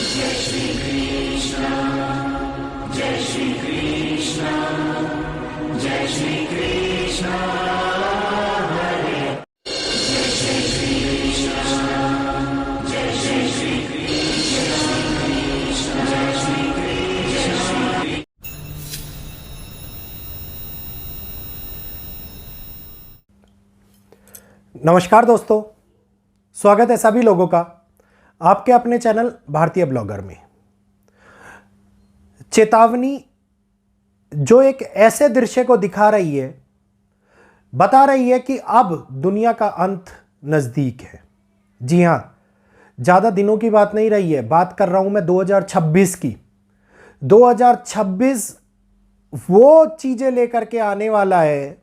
जय श्री कृष्ण, जय श्री कृष्ण, जय श्री कृष्ण हरे, जय श्री कृष्ण, जय श्री कृष्ण, जय श्री कृष्ण। नमस्कार दोस्तों, स्वागत है सभी लोगों का आपके अपने चैनल भारतीय ब्लॉगर में। चेतावनी जो एक ऐसे दृश्य को दिखा रही है, बता रही है कि अब दुनिया का अंत नज़दीक है। जी हां, ज़्यादा दिनों की बात नहीं रही है, बात कर रहा हूं मैं 2026 की। 2026 वो चीज़ें लेकर के आने वाला है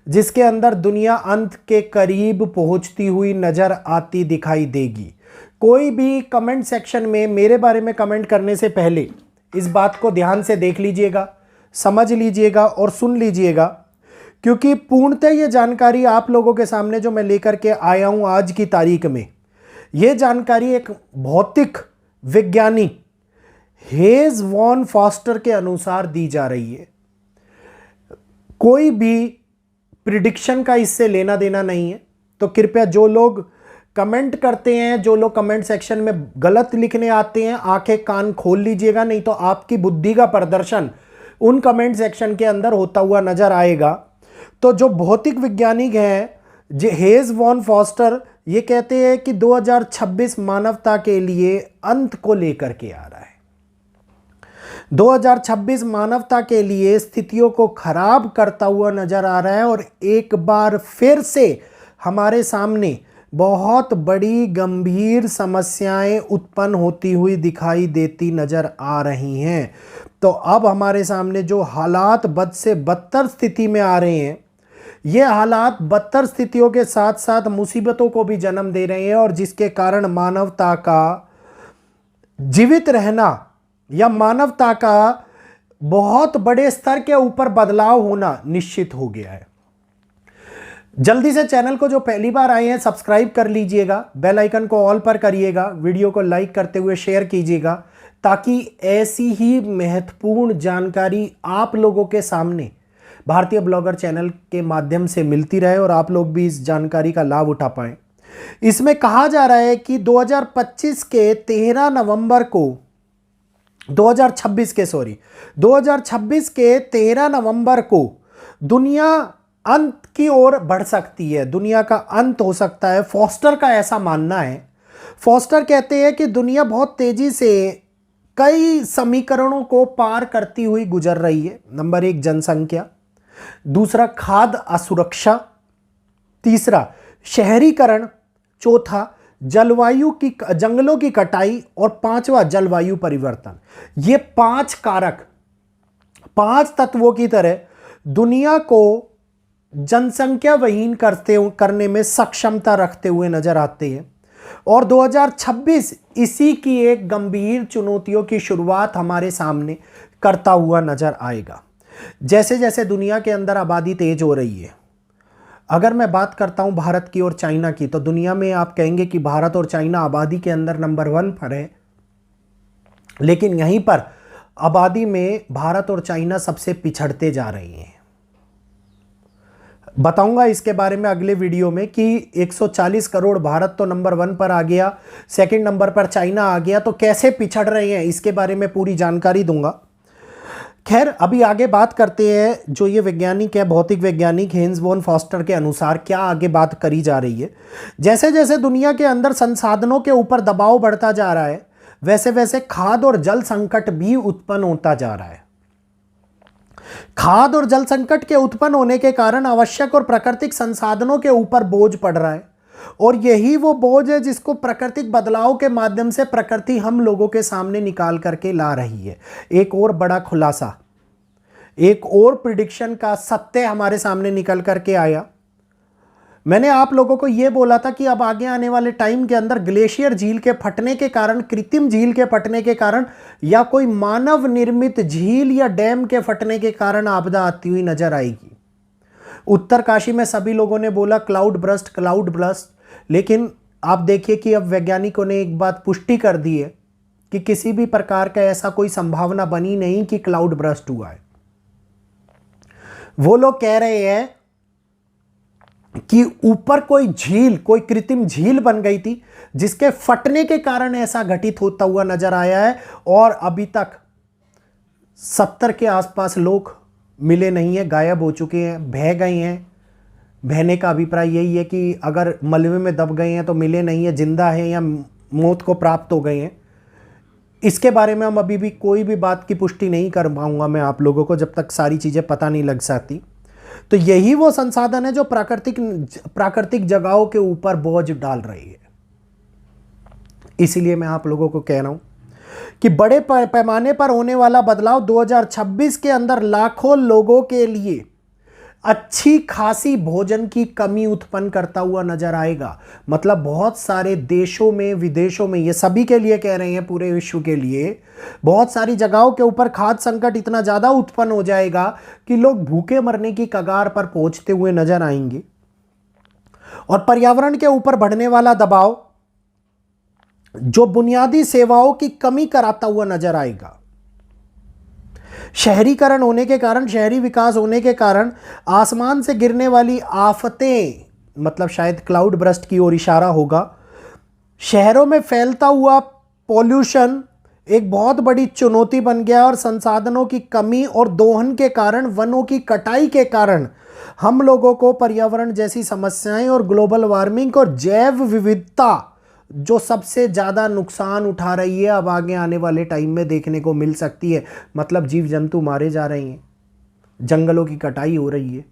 जिसके अंदर दुनिया अंत के करीब पहुंचती हुई नजर आती दिखाई देगी। कोई भी कमेंट सेक्शन में मेरे बारे में कमेंट करने से पहले इस बात को ध्यान से देख लीजिएगा, समझ लीजिएगा और सुन लीजिएगा, क्योंकि पूर्णतः ये जानकारी आप लोगों के सामने जो मैं लेकर के आया हूं आज की तारीख में, ये जानकारी एक भौतिक विज्ञानी हेज वॉन फॉस्टर के अनुसार दी जा रही है। कोई भी प्रिडिक्शन का इससे लेना देना नहीं है। तो कृपया जो लोग कमेंट करते हैं, जो लोग कमेंट सेक्शन में गलत लिखने आते हैं, आंखें कान खोल लीजिएगा, नहीं तो आपकी बुद्धि का प्रदर्शन उन कमेंट सेक्शन के अंदर होता हुआ नजर आएगा। तो जो भौतिक वैज्ञानिक हैं हेज वॉन फॉस्टर, ये कहते हैं कि 2026 मानवता के लिए अंत को लेकर के आ रहा है। 2026 मानवता के लिए स्थितियों को खराब करता हुआ नजर आ रहा है और एक बार फिर से हमारे सामने बहुत बड़ी गंभीर समस्याएं उत्पन्न होती हुई दिखाई देती नजर आ रही हैं। तो अब हमारे सामने जो हालात बद से बदतर स्थिति में आ रहे हैं, ये हालात बदतर स्थितियों के साथ साथ मुसीबतों को भी जन्म दे रहे हैं और जिसके कारण मानवता का जीवित रहना या मानवता का बहुत बड़े स्तर के ऊपर बदलाव होना निश्चित हो गया है। जल्दी से चैनल को जो पहली बार आए हैं सब्सक्राइब कर लीजिएगा, बेल आइकन को ऑल पर करिएगा, वीडियो को लाइक करते हुए शेयर कीजिएगा, ताकि ऐसी ही महत्वपूर्ण जानकारी आप लोगों के सामने भारतीय ब्लॉगर चैनल के माध्यम से मिलती रहे और आप लोग भी इस जानकारी का लाभ उठा पाएं। इसमें कहा जा रहा है कि 2026 के 13 नवंबर को 2026 के 13 नवंबर को दुनिया अंत की ओर बढ़ सकती है, दुनिया का अंत हो सकता है। फॉस्टर का ऐसा मानना है। फॉस्टर कहते हैं कि दुनिया बहुत तेजी से कई समीकरणों को पार करती हुई गुजर रही है। नंबर 1 जनसंख्या, दूसरा खाद्य असुरक्षा, तीसरा शहरीकरण, चौथा जंगलों की कटाई और पांचवा जलवायु परिवर्तन। ये 5 कारक 5 तत्वों की तरह दुनिया को जनसंख्या विहीन करने में सक्षमता रखते हुए नजर आते हैं और 2026 इसी की एक गंभीर चुनौतियों की शुरुआत हमारे सामने करता हुआ नजर आएगा। जैसे जैसे दुनिया के अंदर आबादी तेज हो रही है, अगर मैं बात करता हूं भारत की और चाइना की, तो दुनिया में आप कहेंगे कि भारत और चाइना आबादी के अंदर नंबर 1 पर है, लेकिन यहीं पर आबादी में भारत और चाइना सबसे पिछड़ते जा रहे हैं। बताऊंगा इसके बारे में अगले वीडियो में कि 140 करोड़ भारत तो नंबर 1 पर आ गया, सेकंड नंबर पर चाइना आ गया, तो कैसे पिछड़ रहे हैं इसके बारे में पूरी जानकारी दूंगा। खैर, अभी आगे बात करते हैं। जो ये वैज्ञानिक है, भौतिक वैज्ञानिक हेज वॉन फॉस्टर के अनुसार क्या आगे बात करी जा रही है। जैसे जैसे दुनिया के अंदर संसाधनों के ऊपर दबाव बढ़ता जा रहा है, वैसे वैसे खाद्य और जल संकट भी उत्पन्न होता जा रहा है। खाद्य और जल संकट के उत्पन्न होने के कारण आवश्यक और प्राकृतिक संसाधनों के ऊपर बोझ पड़ रहा है और यही वो बोझ है जिसको प्राकृतिक बदलाव के माध्यम से प्रकृति हम लोगों के सामने निकाल करके ला रही है। एक और बड़ा खुलासा, एक और प्रिडिक्शन का सत्य हमारे सामने निकल करके आया। मैंने आप लोगों को यह बोला था कि अब आगे आने वाले टाइम के अंदर ग्लेशियर झील के फटने के कारण, कृत्रिम झील के फटने के कारण या कोई मानव निर्मित झील या डैम के फटने के कारण आपदा आती हुई नजर आएगी। उत्तरकाशी में सभी लोगों ने बोला क्लाउड ब्रस्ट, लेकिन आप देखिए कि अब वैज्ञानिकों ने एक बात पुष्टि कर दी है कि किसी भी प्रकार का ऐसा कोई संभावना बनी नहीं कि क्लाउड बर्स्ट हुआ है। वो लोग कह रहे हैं कि ऊपर कोई झील, कोई कृत्रिम झील बन गई थी जिसके फटने के कारण ऐसा घटित होता हुआ नजर आया है, और अभी तक 70 के आसपास लोग मिले नहीं है, गायब हो चुके हैं, बह गए हैं। बहने का अभिप्राय यही है कि अगर मलबे में दब गए हैं तो मिले नहीं है, जिंदा है या मौत को प्राप्त हो गए हैं। इसके बारे में हम अभी भी कोई भी बात की पुष्टि नहीं कर पाऊंगा मैं आप लोगों को, जब तक सारी चीज़ें पता नहीं लग सकती। तो यही वो संसाधन है जो प्राकृतिक जगहों के ऊपर बोझ डाल रही है। इसीलिए मैं आप लोगों को कह रहा हूं कि बड़े पैमाने पर होने वाला बदलाव 2026 के अंदर लाखों लोगों के लिए अच्छी खासी भोजन की कमी उत्पन्न करता हुआ नजर आएगा। मतलब बहुत सारे देशों में, विदेशों में, ये सभी के लिए कह रहे हैं, पूरे विश्व के लिए बहुत सारी जगहों के ऊपर खाद्य संकट इतना ज्यादा उत्पन्न हो जाएगा कि लोग भूखे मरने की कगार पर पहुंचते हुए नजर आएंगे। और पर्यावरण के ऊपर बढ़ने वाला दबाव जो बुनियादी सेवाओं की कमी कराता हुआ नजर आएगा। शहरीकरण होने के कारण, शहरी विकास होने के कारण आसमान से गिरने वाली आफतें, मतलब शायद क्लाउड बर्स्ट की ओर इशारा होगा। शहरों में फैलता हुआ पॉल्यूशन एक बहुत बड़ी चुनौती बन गया, और संसाधनों की कमी और दोहन के कारण, वनों की कटाई के कारण हम लोगों को पर्यावरण जैसी समस्याएं और ग्लोबल वार्मिंग और जैव विविधता जो सबसे ज़्यादा नुकसान उठा रही है, अब आगे आने वाले टाइम में देखने को मिल सकती है। मतलब जीव जंतु मारे जा रहे हैं, जंगलों की कटाई हो रही है,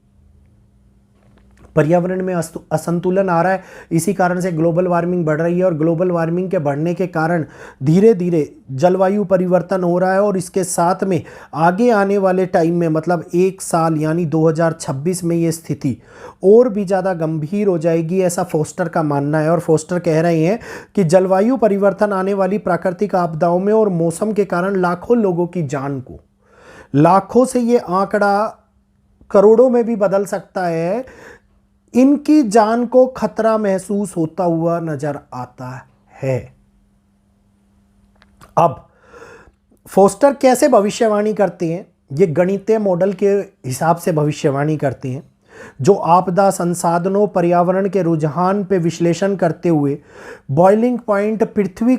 पर्यावरण में असंतुलन आ रहा है। इसी कारण से ग्लोबल वार्मिंग बढ़ रही है, और ग्लोबल वार्मिंग के बढ़ने के कारण धीरे धीरे जलवायु परिवर्तन हो रहा है। और इसके साथ में आगे आने वाले टाइम में, मतलब एक साल यानी 2026 में ये स्थिति और भी ज़्यादा गंभीर हो जाएगी, ऐसा फोस्टर का मानना है। और फोस्टर कह रहे हैं कि जलवायु परिवर्तन आने वाली प्राकृतिक आपदाओं में और मौसम के कारण लाखों लोगों की जान को, लाखों से ये आंकड़ा करोड़ों में भी बदल सकता है, इनकी जान को खतरा महसूस होता हुआ नजर आता है। अब फोस्टर कैसे भविष्यवाणी करते हैं? ये गणितीय मॉडल के हिसाब से भविष्यवाणी करते हैं, जो आपदा, संसाधनों, पर्यावरण के रुझान पे विश्लेषण करते हुए बॉइलिंग पॉइंट, पृथ्वी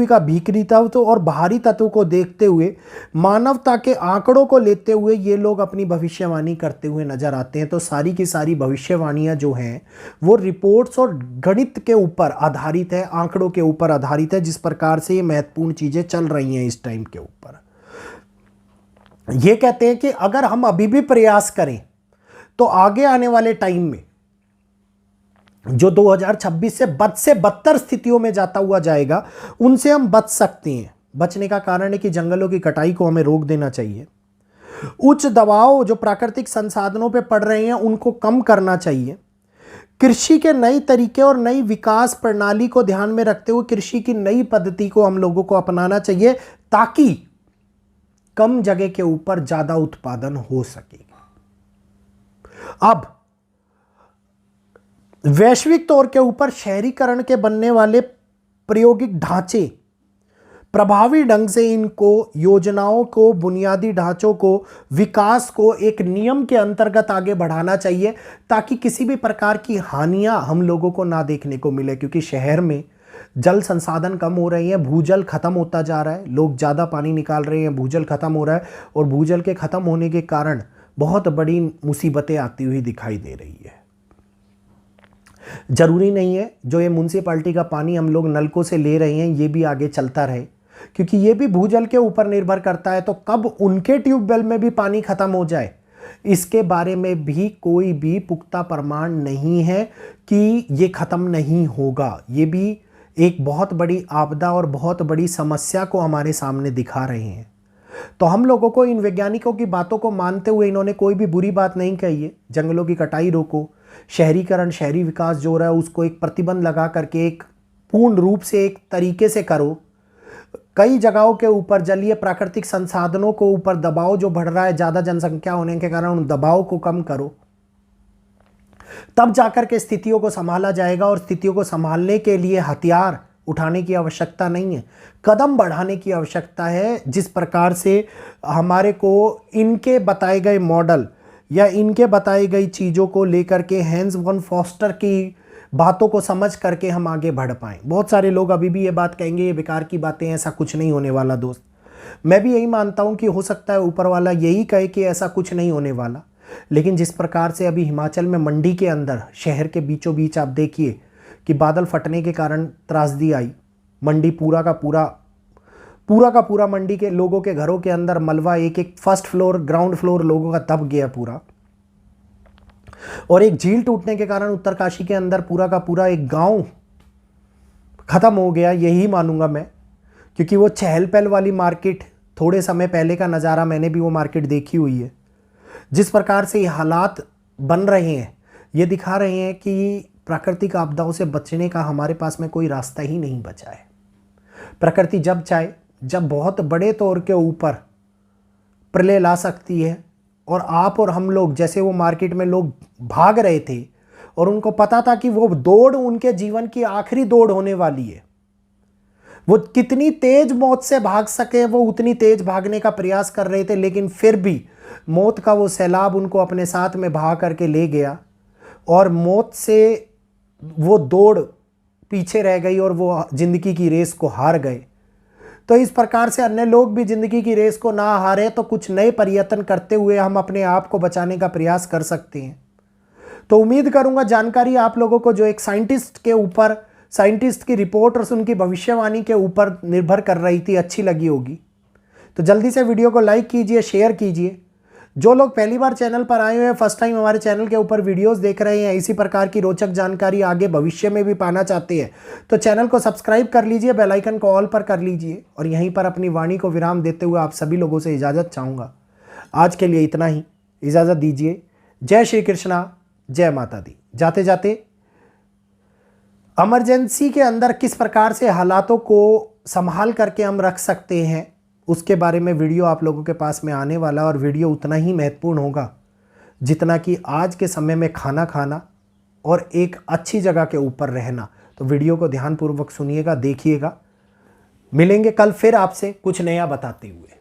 का भीतरी तत्व और बाहरी तत्व को देखते हुए, मानवता के आंकड़ों को लेते हुए ये लोग अपनी भविष्यवाणी करते हुए नजर आते हैं। तो सारी की सारी भविष्यवाणियां जो हैं वो रिपोर्ट्स और गणित के ऊपर आधारित है, आंकड़ों के ऊपर आधारित है, जिस प्रकार से ये महत्वपूर्ण चीजें चल रही हैं इस टाइम के ऊपर। ये कहते हैं कि अगर हम अभी भी प्रयास करें तो आगे आने वाले टाइम में जो 2026 से बदतर स्थितियों में जाता हुआ जाएगा, उनसे हम बच सकते हैं। बचने का कारण है कि जंगलों की कटाई को हमें रोक देना चाहिए। उच्च दबाव जो प्राकृतिक संसाधनों पे पड़ रहे हैं उनको कम करना चाहिए। कृषि के नए तरीके और नई विकास प्रणाली को ध्यान में रखते हुए कृषि की नई पद्धति को हम लोगों को अपनाना चाहिए, ताकि कम जगह के ऊपर ज्यादा उत्पादन हो सके। अब वैश्विक तौर के ऊपर शहरीकरण के बनने वाले प्रायोगिक ढांचे, प्रभावी ढंग से इनको, योजनाओं को, बुनियादी ढांचों को, विकास को एक नियम के अंतर्गत आगे बढ़ाना चाहिए, ताकि किसी भी प्रकार की हानियां हम लोगों को ना देखने को मिले। क्योंकि शहर में जल संसाधन कम हो रहे हैं, भूजल खत्म होता जा रहा है, लोग ज़्यादा पानी निकाल रहे हैं, भूजल खत्म हो रहा है, और भूजल के खत्म होने के कारण बहुत बड़ी मुसीबतें आती हुई दिखाई दे रही है। जरूरी नहीं है जो ये म्युनिसिपैलिटी का पानी हम लोग नलकों से ले रहे हैं ये भी आगे चलता रहे, क्योंकि ये भी भूजल के ऊपर निर्भर करता है। तो कब उनके ट्यूबवेल में भी पानी खत्म हो जाए, इसके बारे में भी कोई भी पुख्ता प्रमाण नहीं है कि ये खत्म नहीं होगा। ये भी एक बहुत बड़ी आपदा और बहुत बड़ी समस्या को हमारे सामने दिखा रहे हैं। तो हम लोगों को इन वैज्ञानिकों की बातों को मानते हुए इन्होंने कोई भी बुरी बात नहीं कही है। जंगलों की कटाई रोको, शहरीकरण, शहरी विकास जो हो रहा है उसको एक प्रतिबंध लगा करके एक पूर्ण रूप से एक तरीके से करो। कई जगहों के ऊपर जलीय प्राकृतिक संसाधनों को ऊपर दबाव जो बढ़ रहा है ज़्यादा जनसंख्या होने के कारण, उन दबाव को कम करो, तब जाकर के स्थितियों को संभाला जाएगा। और स्थितियों को संभालने के लिए हथियार उठाने की आवश्यकता नहीं है, कदम बढ़ाने की आवश्यकता है। जिस प्रकार से हमारे को इनके बताए गए मॉडल या इनके बताई गई चीज़ों को लेकर के हैंस वन फॉस्टर की बातों को समझ करके हम आगे बढ़ पाएँ। बहुत सारे लोग अभी भी ये बात कहेंगे ये बेकार की बातें हैं, ऐसा कुछ नहीं होने वाला। दोस्त, मैं भी यही मानता हूँ कि हो सकता है ऊपर वाला यही कहे कि ऐसा कुछ नहीं होने वाला, लेकिन जिस प्रकार से अभी हिमाचल में मंडी के अंदर शहर के बीचों बीच आप देखिए कि बादल फटने के कारण त्रासदी आई, मंडी पूरा का पूरा मंडी के लोगों के घरों के अंदर मलबा, एक एक फर्स्ट फ्लोर ग्राउंड फ्लोर लोगों का दब गया पूरा। और एक झील टूटने के कारण उत्तरकाशी के अंदर पूरा का पूरा एक गांव खत्म हो गया, यही मानूंगा मैं, क्योंकि वो चहल पहल वाली मार्केट थोड़े समय पहले का नज़ारा, मैंने भी वो मार्केट देखी हुई है। जिस प्रकार से ये हालात बन रहे हैं ये दिखा रहे हैं कि प्राकृतिक आपदाओं से बचने का हमारे पास में कोई रास्ता ही नहीं बचा है। प्रकृति जब चाहे, जब बहुत बड़े तौर के ऊपर प्रलय ला सकती है, और आप और हम लोग, जैसे वो मार्केट में लोग भाग रहे थे और उनको पता था कि वो दौड़ उनके जीवन की आखिरी दौड़ होने वाली है, वो कितनी तेज मौत से भाग सके वो उतनी तेज भागने का प्रयास कर रहे थे, लेकिन फिर भी मौत का वो सैलाब उनको अपने साथ में भाग करके ले गया और मौत से वो दौड़ पीछे रह गई और वो जिंदगी की रेस को हार गए। तो इस प्रकार से अन्य लोग भी जिंदगी की रेस को ना हारे तो कुछ नए प्रयत्न करते हुए हम अपने आप को बचाने का प्रयास कर सकते हैं। तो उम्मीद करूंगा जानकारी आप लोगों को, जो एक साइंटिस्ट के ऊपर, साइंटिस्ट की रिपोर्ट और उनकी भविष्यवाणी के ऊपर निर्भर कर रही थी, अच्छी लगी होगी। तो जल्दी से वीडियो को लाइक कीजिए, शेयर कीजिए। जो लोग पहली बार चैनल पर आए हुए हैं, फर्स्ट टाइम हमारे चैनल के ऊपर वीडियोस देख रहे हैं, इसी प्रकार की रोचक जानकारी आगे भविष्य में भी पाना चाहते हैं, तो चैनल को सब्सक्राइब कर लीजिए, बेल आइकन को ऑल पर कर लीजिए। और यहीं पर अपनी वाणी को विराम देते हुए आप सभी लोगों से इजाज़त चाहूँगा। आज के लिए इतना ही, इजाज़त दीजिए। जय श्री कृष्णा, जय माता दी। जाते जाते इमरजेंसी के अंदर किस प्रकार से हालातों को संभाल करके हम रख सकते हैं उसके बारे में वीडियो आप लोगों के पास में आने वाला, और वीडियो उतना ही महत्वपूर्ण होगा जितना कि आज के समय में खाना खाना और एक अच्छी जगह के ऊपर रहना। तो वीडियो को ध्यानपूर्वक सुनिएगा, देखिएगा। मिलेंगे कल फिर आपसे कुछ नया बताते हुए।